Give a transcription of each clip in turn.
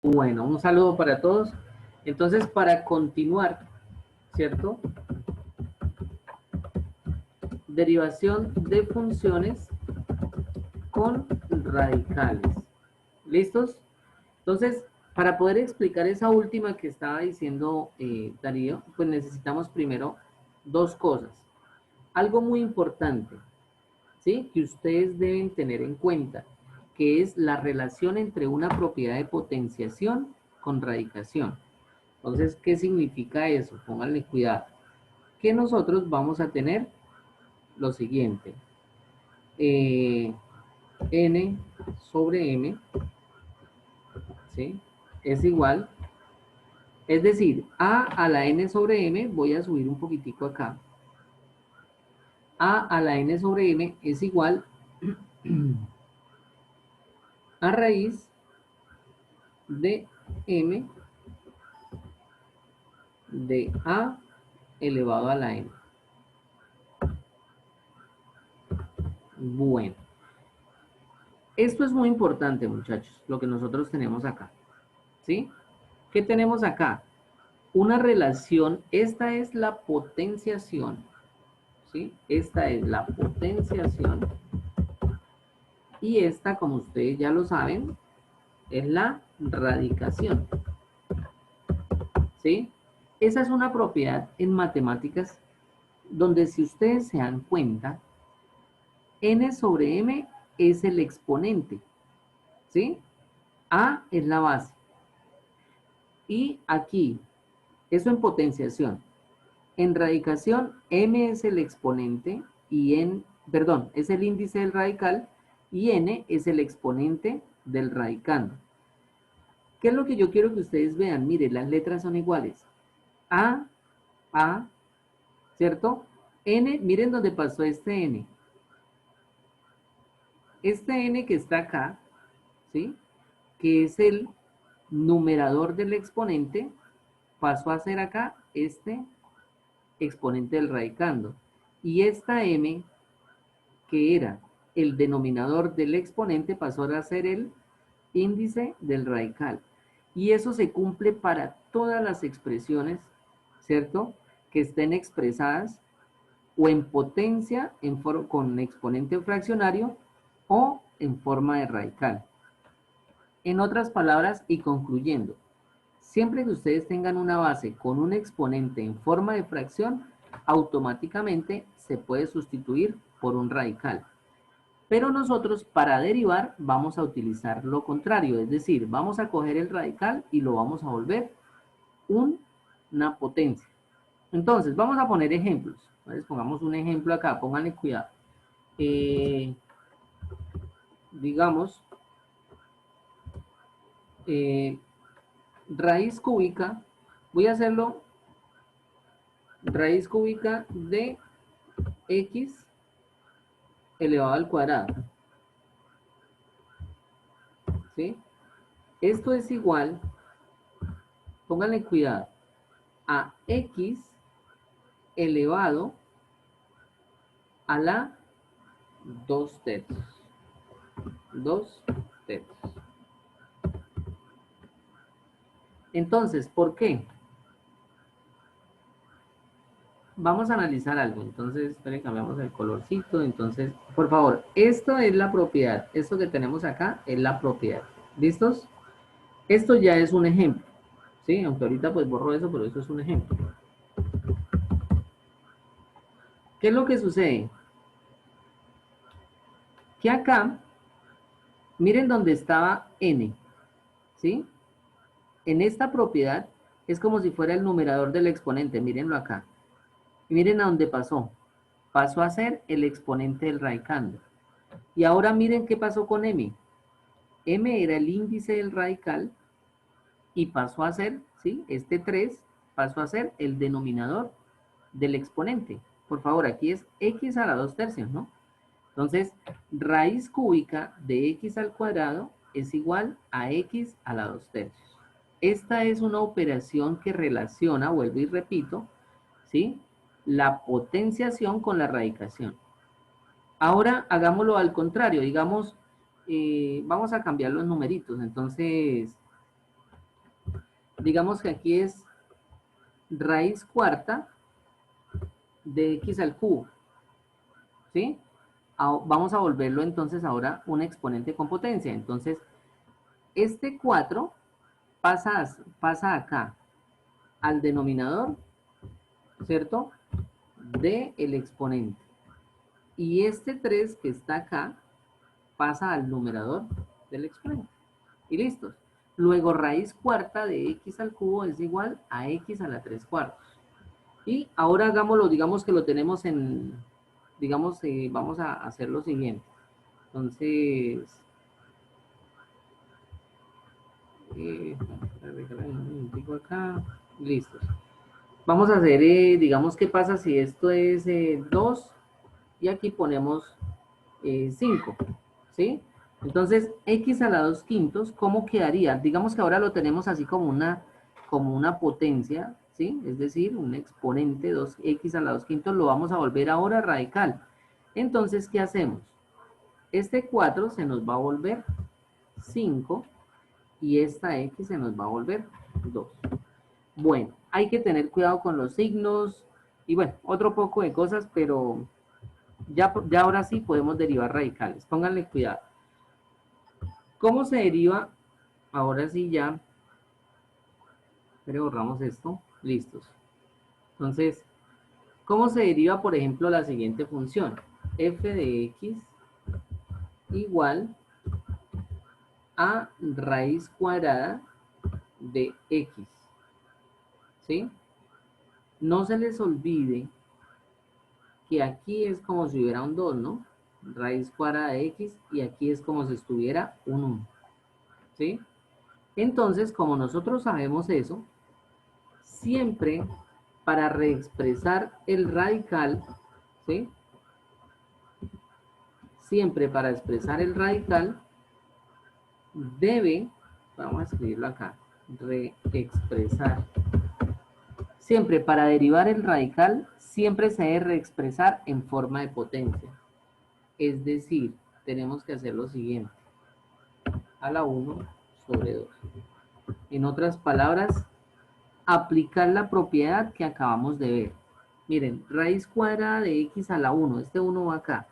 Bueno, un saludo para todos. Entonces, para continuar, ¿cierto? Derivación de funciones con radicales. ¿Listos? Entonces, para poder explicar esa última que estaba diciendo Darío, pues necesitamos primero dos cosas. Algo muy importante, ¿sí? Que ustedes deben tener en cuenta, que es la relación entre una propiedad de potenciación con radicación. Entonces, ¿qué significa eso? Pónganle cuidado. Que nosotros vamos a tener lo siguiente. N sobre M, ¿sí? Es igual. Es decir, A la N sobre M, voy a subir un poquitico acá. A la N sobre M es igual a raíz de M de A elevado a la N. Bueno, esto es muy importante, muchachos, lo que nosotros tenemos acá. ¿Sí? ¿Qué tenemos acá? Una relación, esta es la potenciación, ¿sí? Esta es la potenciación y esta, como ustedes ya lo saben, es la radicación, ¿sí? Esa es una propiedad en matemáticas donde si ustedes se dan cuenta, n sobre m es el exponente, ¿sí? A es la base. Y aquí, eso en potenciación. En radicación, m es el exponente y es el índice del radical y n es el exponente del radicando. ¿Qué es lo que yo quiero que ustedes vean? Mire, las letras son iguales. A, ¿cierto? N, miren dónde pasó este n. Este n que está acá, ¿sí? Que es el numerador del exponente, pasó a ser acá este exponente del radicando. Y esta m, que era el denominador del exponente, pasó a ser el índice del radical. Y eso se cumple para todas las expresiones, ¿cierto? Que estén expresadas o en potencia con exponente fraccionario o en forma de radical. En otras palabras, y concluyendo, siempre que ustedes tengan una base con un exponente en forma de fracción, automáticamente se puede sustituir por un radical. Pero nosotros para derivar vamos a utilizar lo contrario, es decir, vamos a coger el radical y lo vamos a volver una potencia. Entonces, vamos a poner ejemplos. Entonces, pongamos un ejemplo acá, pónganle cuidado. Digamos, raíz cúbica, voy a hacerlo raíz cúbica de x elevado al cuadrado. ¿Sí? Esto es igual, pónganle cuidado, a x elevado a la 2 tercios. 2 tercios. Entonces, ¿por qué? Vamos a analizar algo. Entonces, esperen, cambiamos el colorcito. Entonces, por favor, esto es la propiedad. Esto que tenemos acá es la propiedad. ¿Listos? Esto ya es un ejemplo. ¿Sí? Aunque ahorita pues borro eso, pero eso es un ejemplo. ¿Qué es lo que sucede? Que acá, miren dónde estaba n. ¿Sí? En esta propiedad es como si fuera el numerador del exponente. Mírenlo acá. Y miren a dónde pasó. Pasó a ser el exponente del radicando. Y ahora miren qué pasó con m. M era el índice del radical y pasó a ser, ¿sí? Este 3 pasó a ser el denominador del exponente. Por favor, aquí es x a la 2 tercios, ¿no? Entonces, raíz cúbica de x al cuadrado es igual a x a la 2 tercios. Esta es una operación que relaciona, vuelvo y repito, ¿sí? La potenciación con la radicación. Ahora hagámoslo al contrario, digamos, vamos a cambiar los numeritos. Entonces, Digamos que aquí es raíz cuarta de x al cubo, ¿sí? Vamos a volverlo entonces ahora un exponente con potencia. Entonces, este 4 pasa acá al denominador, ¿cierto? De el exponente. Y este 3 que está acá pasa al numerador del exponente. Y listos. Luego raíz cuarta de x al cubo es igual a x a la 3 cuartos. Y ahora hagámoslo, digamos que lo tenemos en, digamos, vamos a hacer lo siguiente. Entonces, acá, listos. Vamos a hacer, digamos, ¿qué pasa si esto es 2 y aquí ponemos 5? ¿Sí? Entonces, x a la 2 quintos, ¿cómo quedaría? Digamos que ahora lo tenemos así como una potencia, ¿sí? Es decir, un exponente 2x a la 2 quintos, lo vamos a volver ahora radical. Entonces, ¿qué hacemos? Este 4 se nos va a volver 5 y esta x se nos va a volver 2. Bueno, hay que tener cuidado con los signos y bueno, otro poco de cosas, pero ya ahora sí podemos derivar radicales. Pónganle cuidado. ¿Cómo se deriva? Ahora sí ya. Pero borramos esto. Listos. Entonces, ¿cómo se deriva, por ejemplo, la siguiente función? F de x igual a raíz cuadrada de x. ¿Sí? No se les olvide que aquí es como si hubiera un 2, ¿no? Raíz cuadrada de x y aquí es como si estuviera un 1. ¿Sí? Entonces, como nosotros sabemos eso, siempre para reexpresar el radical, ¿sí? Siempre para expresar el radical debe, vamos a escribirlo acá, reexpresar. Siempre para derivar el radical, siempre se debe reexpresar en forma de potencia. Es decir, tenemos que hacer lo siguiente. A la 1 sobre 2. En otras palabras, aplicar la propiedad que acabamos de ver. Miren, raíz cuadrada de x a la 1. Este 1 va acá.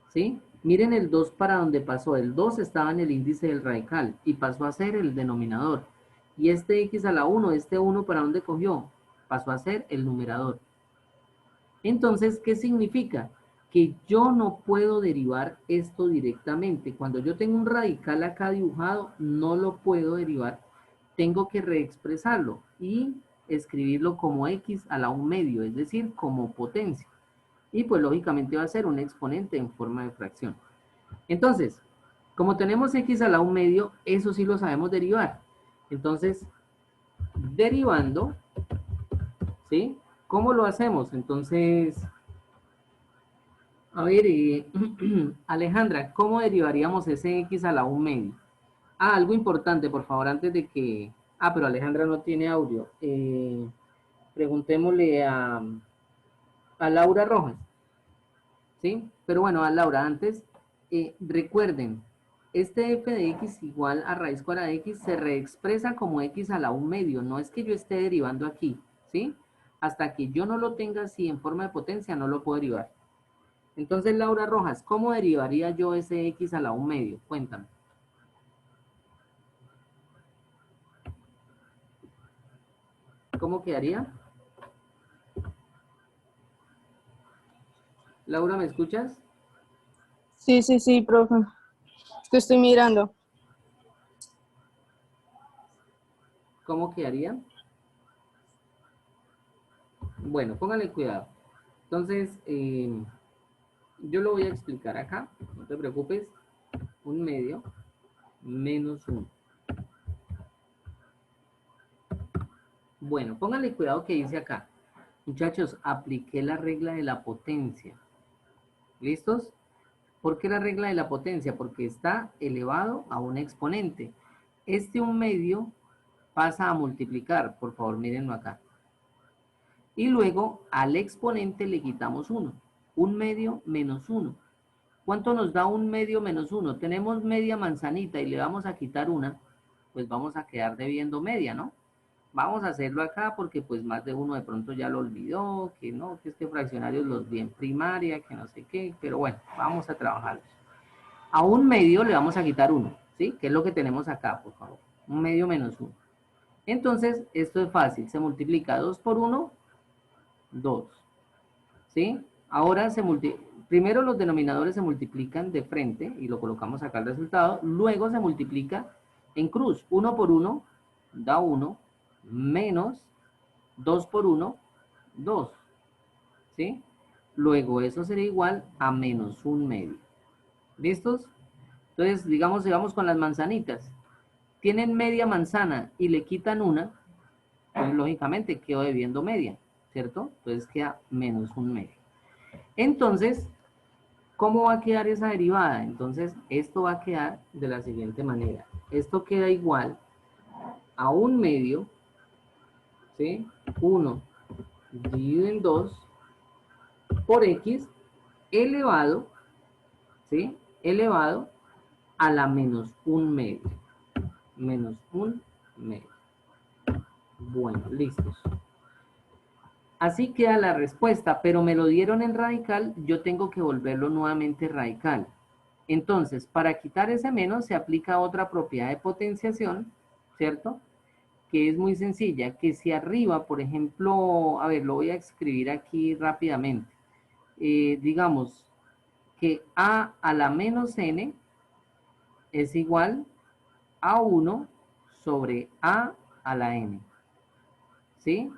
¿Sí? Miren el 2 para donde pasó. El 2 estaba en el índice del radical y pasó a ser el denominador. Y este x a la 1, este 1 para donde cogió, pasó a ser el numerador. Entonces, ¿qué significa? Que yo no puedo derivar esto directamente. Cuando yo tengo un radical acá dibujado, no lo puedo derivar. Tengo que reexpresarlo y escribirlo como x a la 1 medio, es decir, como potencia. Y pues lógicamente va a ser un exponente en forma de fracción. Entonces, como tenemos x a la 1 medio, eso sí lo sabemos derivar. Entonces, derivando, ¿sí? ¿Cómo lo hacemos? Entonces, a ver, Alejandra, ¿cómo derivaríamos ese x a la 1 medio? Ah, algo importante, por favor, antes de que... Ah, pero Alejandra no tiene audio. Preguntémosle a Laura Rojas, ¿sí? Pero bueno, a Laura, antes, recuerden, este f de x igual a raíz cuadrada de x se reexpresa como x a la 1 medio. No es que yo esté derivando aquí, ¿sí? Hasta que yo no lo tenga así en forma de potencia, no lo puedo derivar. Entonces, Laura Rojas, ¿cómo derivaría yo ese x a la 1 medio? Cuéntame. ¿Cómo quedaría? Laura, ¿me escuchas? Sí, sí, sí, profe. Es que estoy mirando. ¿Cómo quedaría? Bueno, póngale cuidado. Entonces, yo lo voy a explicar acá. No te preocupes. Un medio menos 1. Bueno, póngale cuidado que dice acá. Muchachos, apliqué la regla de la potencia. ¿Listos? ¿Por qué la regla de la potencia? Porque está elevado a un exponente. Este 1 medio pasa a multiplicar. Por favor, mírenlo acá. Y luego al exponente le quitamos 1. 1 medio menos 1. ¿Cuánto nos da 1 medio menos 1? Tenemos media manzanita y le vamos a quitar una, pues vamos a quedar debiendo media, ¿no? Vamos a hacerlo acá porque pues más de uno de pronto ya lo olvidó, que no, que es que fraccionarios los vi en primaria, que no sé qué, pero bueno, vamos a trabajarlos. A un medio le vamos a quitar 1, ¿sí? Que es lo que tenemos acá, por favor. Un medio menos 1. Entonces, esto es fácil, se multiplica 2 por 1, 2, ¿sí? Ahora primero los denominadores se multiplican de frente y lo colocamos acá el resultado, luego se multiplica en cruz, 1 por 1 da 1, menos 2 por 1, 2, ¿sí? Luego eso sería igual a menos un medio. ¿Listos? Entonces, digamos, si vamos con las manzanitas, tienen media manzana y le quitan una, pues lógicamente quedo debiendo media, ¿cierto? Entonces queda menos un medio. Entonces, ¿cómo va a quedar esa derivada? Entonces, esto va a quedar de la siguiente manera. Esto queda igual a un medio, ¿sí? 1 dividido en 2 por x elevado, ¿sí? Elevado a la menos un medio. Menos un medio. Bueno, listos. Así queda la respuesta, pero me lo dieron en radical, yo tengo que volverlo nuevamente radical. Entonces, para quitar ese menos se aplica otra propiedad de potenciación, ¿cierto? Que es muy sencilla, que si arriba, por ejemplo, a ver, lo voy a escribir aquí rápidamente. Digamos que a la menos n es igual a 1 sobre a la n, ¿sí?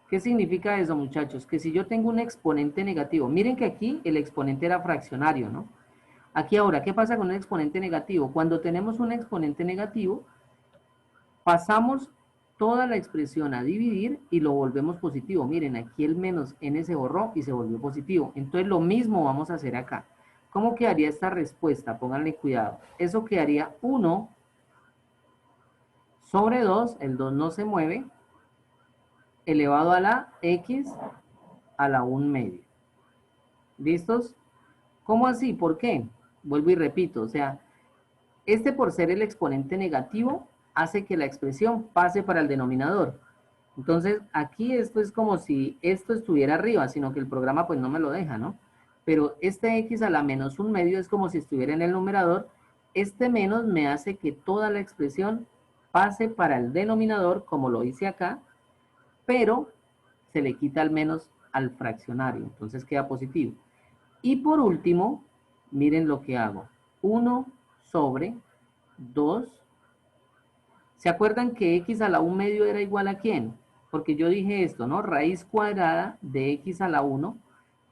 ¿Qué significa eso, muchachos? Que si yo tengo un exponente negativo, miren que aquí el exponente era fraccionario, ¿no? Aquí ahora, ¿qué pasa con un exponente negativo? Cuando tenemos un exponente negativo, pasamos toda la expresión a dividir y lo volvemos positivo. Miren, aquí el menos n se borró y se volvió positivo. Entonces lo mismo vamos a hacer acá. ¿Cómo quedaría esta respuesta? Pónganle cuidado. Eso quedaría 1 sobre 2, el 2 no se mueve, elevado a la x a la 1 medio. ¿Listos? ¿Cómo así? ¿Por qué? Vuelvo y repito, o sea, este por ser el exponente negativo hace que la expresión pase para el denominador. Entonces, aquí esto es como si esto estuviera arriba, sino que el programa pues no me lo deja, ¿no? Pero este x a la menos un medio es como si estuviera en el numerador. Este menos me hace que toda la expresión pase para el denominador, como lo hice acá, pero se le quita al menos al fraccionario, entonces queda positivo. Y por último, miren lo que hago. 1 sobre 2. ¿Se acuerdan que x a la 1 medio era igual a quién? Porque yo dije esto, ¿no? Raíz cuadrada de x a la 1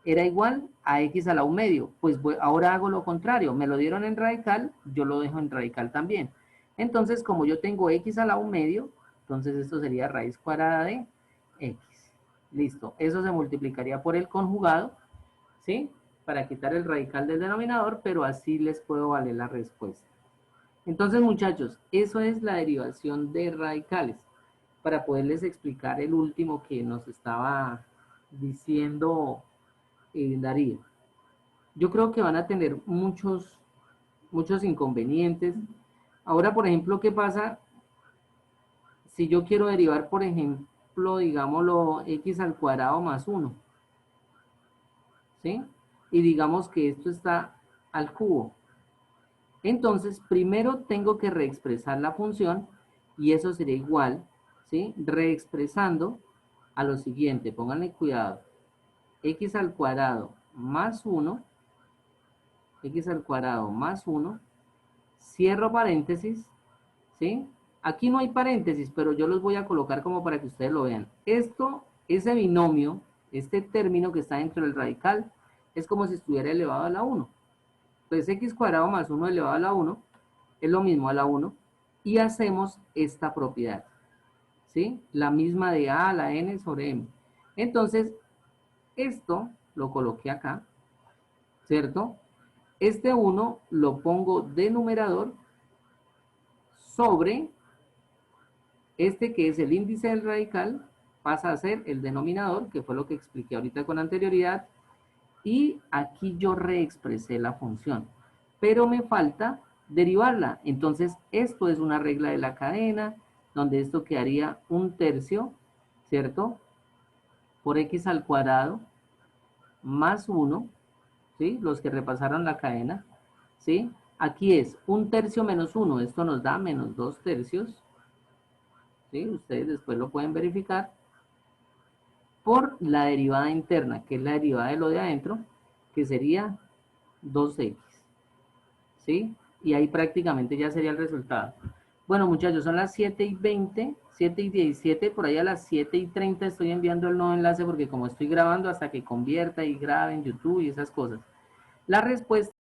era igual a x a la 1 medio. Pues ahora hago lo contrario. Me lo dieron en radical, yo lo dejo en radical también. Entonces, como yo tengo x a la 1 medio, entonces esto sería raíz cuadrada de x. Listo. Eso se multiplicaría por el conjugado, ¿sí? Para quitar el radical del denominador, pero así les puedo valer la respuesta. Entonces, muchachos, eso es la derivación de radicales. Para poderles explicar el último que nos estaba diciendo Darío. Yo creo que van a tener muchos inconvenientes. Ahora, por ejemplo, ¿qué pasa si yo quiero derivar, por ejemplo, digámoslo, x al cuadrado más 1? ¿Sí? Y digamos que esto está al cubo. Entonces, primero tengo que reexpresar la función y eso sería igual, ¿sí? Reexpresando a lo siguiente, pónganle cuidado, x al cuadrado más 1, x al cuadrado más 1, cierro paréntesis, ¿sí? Aquí no hay paréntesis, pero yo los voy a colocar como para que ustedes lo vean. Esto, ese binomio, este término que está dentro del radical, es como si estuviera elevado a la 1. Pues x cuadrado más 1 elevado a la 1 es lo mismo a la 1 y hacemos esta propiedad, ¿sí? La misma de a la n sobre m. Entonces, esto lo coloqué acá, ¿cierto? Este 1 lo pongo de numerador sobre este que es el índice del radical, pasa a ser el denominador, que fue lo que expliqué ahorita con anterioridad, y aquí yo reexpresé la función, pero me falta derivarla. Entonces, esto es una regla de la cadena, donde esto quedaría 1/3, ¿cierto? Por x al cuadrado más 1, ¿sí? Los que repasaron la cadena, ¿sí? Aquí es 1/3 menos 1, esto nos da menos 2/3, ¿sí? Ustedes después lo pueden verificar, por la derivada interna, que es la derivada de lo de adentro, que sería 2x, ¿sí? Y ahí prácticamente ya sería el resultado. Bueno, muchachos, son las 7:20, 7:17, por ahí a las 7:30 estoy enviando el nuevo enlace porque como estoy grabando hasta que convierta y grabe en YouTube y esas cosas. La respuesta